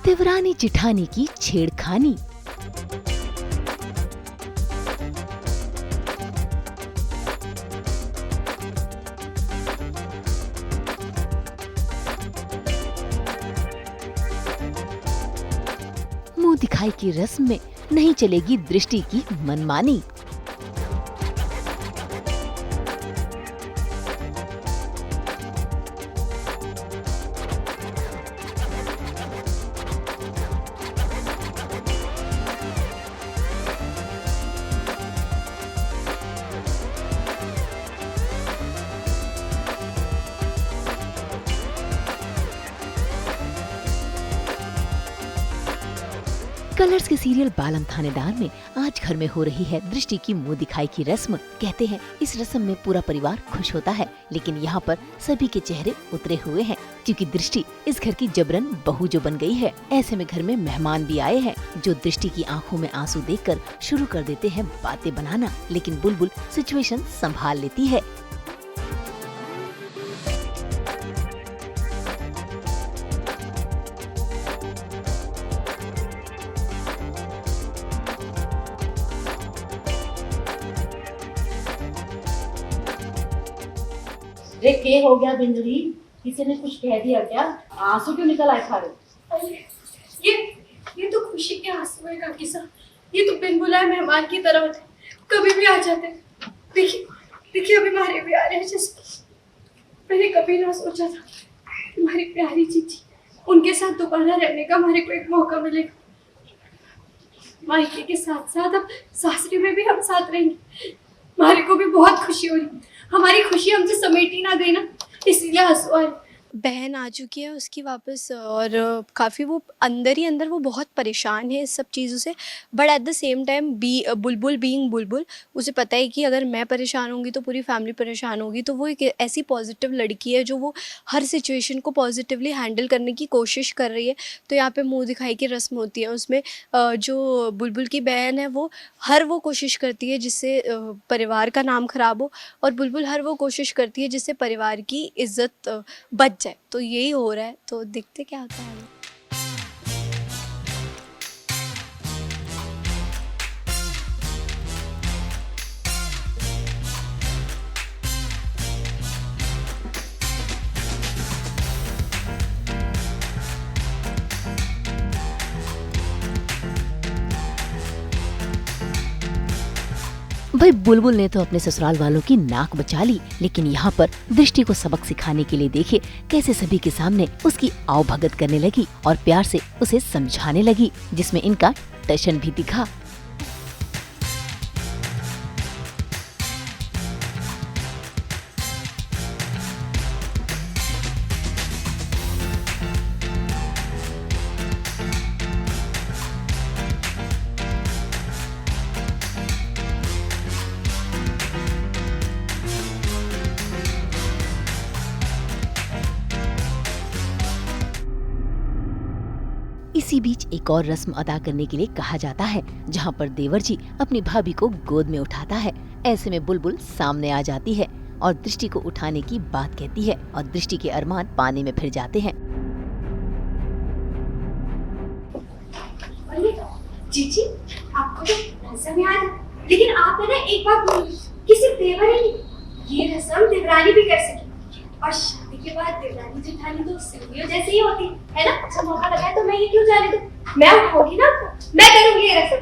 देवरानी जिठानी की छेड़खानी। मुंह दिखाई की रस्म में नहीं चलेगी दृष्टि की मनमानी। कलर्स के सीरियल बालम थानेदार में आज घर में हो रही है दृष्टि की मुंह दिखाई की रस्म। कहते हैं इस रस्म में पूरा परिवार खुश होता है, लेकिन यहाँ पर सभी के चेहरे उतरे हुए हैं क्योंकि दृष्टि इस घर की जबरन बहू जो बन गई है। ऐसे में घर में मेहमान भी आए हैं जो दृष्टि की आंखों में आंसू देखकर शुरू कर देते हैं बातें बनाना, लेकिन बुलबुल सिचुएशन संभाल लेती है। अरे क्या हो गया बिंदुरी? किसी ने कुछ कह दिया क्या? आंसू क्यों निकल आए थारे? ये तो खुशी के आंसू है काकी साहब। ये तो बिन बुलाए मेहमान की तरह होते, कभी भी आ जाते। देखिए अभी हमारे भी आ रहे हैं। जैसे मैंने कभी ना सोचा था कि हमारी प्यारी चीची उनके साथ दोबारा रहने का हमारे को एक मौका मिलेगा। मायके के साथ साथ अब सासरी में भी हम साथ रहेंगे। हमारे को भी बहुत खुशी हो रही। हमारी खुशी हमसे समेटी ना गई ना, इसीलिए आंसू आ रहे। बहन आ चुकी है उसकी वापस, और काफ़ी वो अंदर ही अंदर वो बहुत परेशान है इस सब चीज़ों से। But at the same time Bulbul being बुलबुल, उसे पता है कि अगर मैं परेशान होंगी तो पूरी फैमिली परेशान होगी। तो वो एक ऐसी पॉजिटिव लड़की है जो वो हर सिचुएशन को पॉजिटिवली हैंडल करने की कोशिश कर रही है। तो यहाँ पे मुँह दिखाई की रस्म होती है, उसमें जो बुलबुल की बहन है वो कोशिश करती है जिससे परिवार का नाम ख़राब हो, और बुलबुल हर वो कोशिश करती है जिससे परिवार की इज्जत बच जाए। तो यही हो रहा है, तो देखते क्या होता है। भाई बुलबुल ने तो अपने ससुराल वालों की नाक बचा ली, लेकिन यहाँ पर दृष्टि को सबक सिखाने के लिए देखिए कैसे सभी के सामने उसकी आवभगत करने लगी और प्यार से उसे समझाने लगी, जिसमें इनका टशन भी दिखा। इसी बीच एक और रस्म अदा करने के लिए कहा जाता है, जहाँ पर देवर जी अपनी भाभी को गोद में उठाता है। ऐसे में बुलबुल सामने आ जाती है और दृष्टि को उठाने की बात कहती है और दृष्टि के अरमान पानी में फिर जाते हैं। जीजी आपको तो रस्म याद है, लेकिन आप है ना एक बात बोलिए कि सिर्फ देवर ही नहीं, ये रस्म देवरानी भी कर सके। और शादी के बाद देवरानी जेठानी तो सहेलियों जैसे ही होती है ना। अच्छा मौका लगा है तो मैं ये क्यों जाने दूं? मैं उठाऊंगी ना आपको, मैं करूंगी ये रस्म।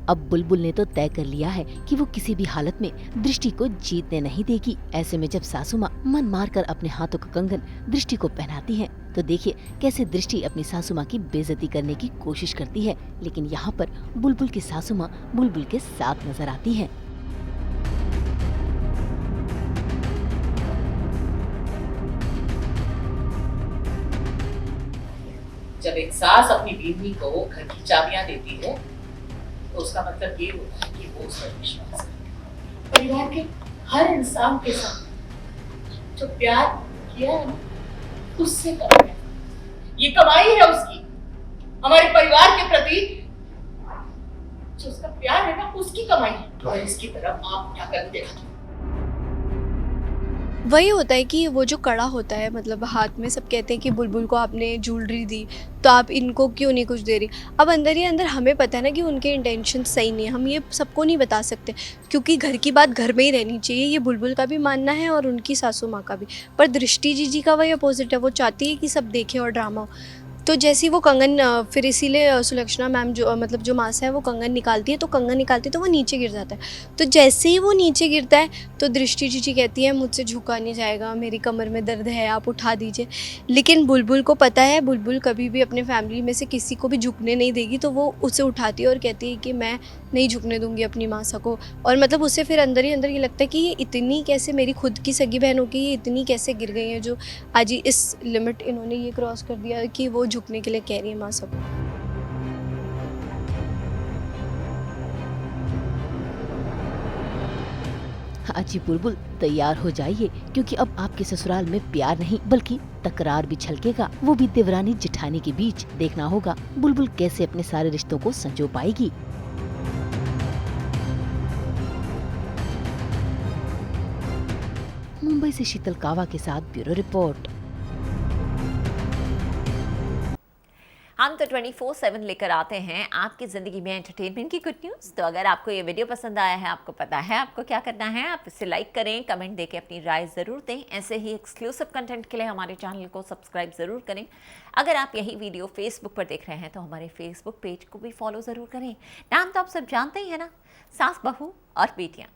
अब बुलबुल ने तो तय कर लिया है कि वो किसी भी हालत में दृष्टि को जीतने नहीं देगी। ऐसे में जब सासू माँ मन मारकर अपने हाथों का कंगन दृष्टि को पहनाती है, तो देखिए कैसे दृष्टि अपनी सासू माँ की बेइज्जती करने की कोशिश करती है, लेकिन यहाँ पर बुलबुल की सासू माँ बुलबुल के साथ नजर आती है। जब एक सास अपनी बीवी को घर की चाबियां देती है तो उसका मतलब ये होता है कि वो उस पर विश्वास है। परिवार के हर इंसान के साथ जो प्यार किया है ना, उससे कम है। ये कमाई है उसकी हमारे परिवार के प्रति, जो उसका प्यार है ना, उसकी कमाई है। और इसकी तरफ आप क्या कर देखा। वही होता है कि वो जो कड़ा होता है, मतलब हाथ में सब कहते हैं कि बुलबुल को आपने ज्वेलरी दी तो आप इनको क्यों नहीं कुछ दे रही। अब अंदर ही अंदर हमें पता है ना कि उनके इंटेंशन सही नहीं है, हम ये सबको नहीं बता सकते क्योंकि घर की बात घर में ही रहनी चाहिए, ये बुलबुल का भी मानना है और उनकी सासू माँ का भी। पर दृष्टि जीजी का वही अपोजिट है, वो चाहती है कि सब देखें और ड्रामा हो। तो जैसे ही वो कंगन फिर इसीलिए सुलक्षणा मैम जो मतलब जो मासा है वो कंगन निकालती है, तो कंगन निकालती है तो वो नीचे गिर जाता है। तो जैसे ही वो नीचे गिरता है तो दृष्टि जीजी कहती है मुझसे झुका नहीं जाएगा, मेरी कमर में दर्द है, आप उठा दीजिए। लेकिन बुलबुल को पता है, बुलबुल कभी भी अपने फैमिली में से किसी को भी झुकने नहीं देगी, तो वो उसे उठाती है और कहती है कि मैं नहीं झुकने दूंगी अपनी मासा को। और मतलब उसे फिर अंदर ही अंदर ये लगता है कि ये इतनी कैसे, मेरी खुद की सगी बहन होगी, ये इतनी कैसे गिर गई है जो आज ही इस लिमिट इन्होंने ये क्रॉस कर दिया कि वो झुकने के लिए कह रही है माँ सब। हाँ जी बुलबुल, तैयार हो जाइए क्योंकि अब आपके ससुराल में प्यार नहीं बल्कि तकरार भी छलकेगा, वो भी देवरानी जेठानी के बीच। देखना होगा बुलबुल कैसे अपने सारे रिश्तों को संजो पाएगी। मुंबई से शीतल कावा के साथ ब्यूरो रिपोर्ट। हम तो 24/7 लेकर आते हैं आपकी ज़िंदगी में एंटरटेनमेंट की गुड न्यूज़। तो अगर आपको ये वीडियो पसंद आया है, आपको पता है आपको क्या करना है, आप इसे लाइक करें, कमेंट देके अपनी राय ज़रूर दें। ऐसे ही एक्सक्लूसिव कंटेंट के लिए हमारे चैनल को सब्सक्राइब ज़रूर करें। अगर आप यही वीडियो फेसबुक पर देख रहे हैं तो हमारे फेसबुक पेज को भी फॉलो ज़रूर करें। नाम तो आप सब जानते ही हैं ना, सास बहू और बेटियाँ।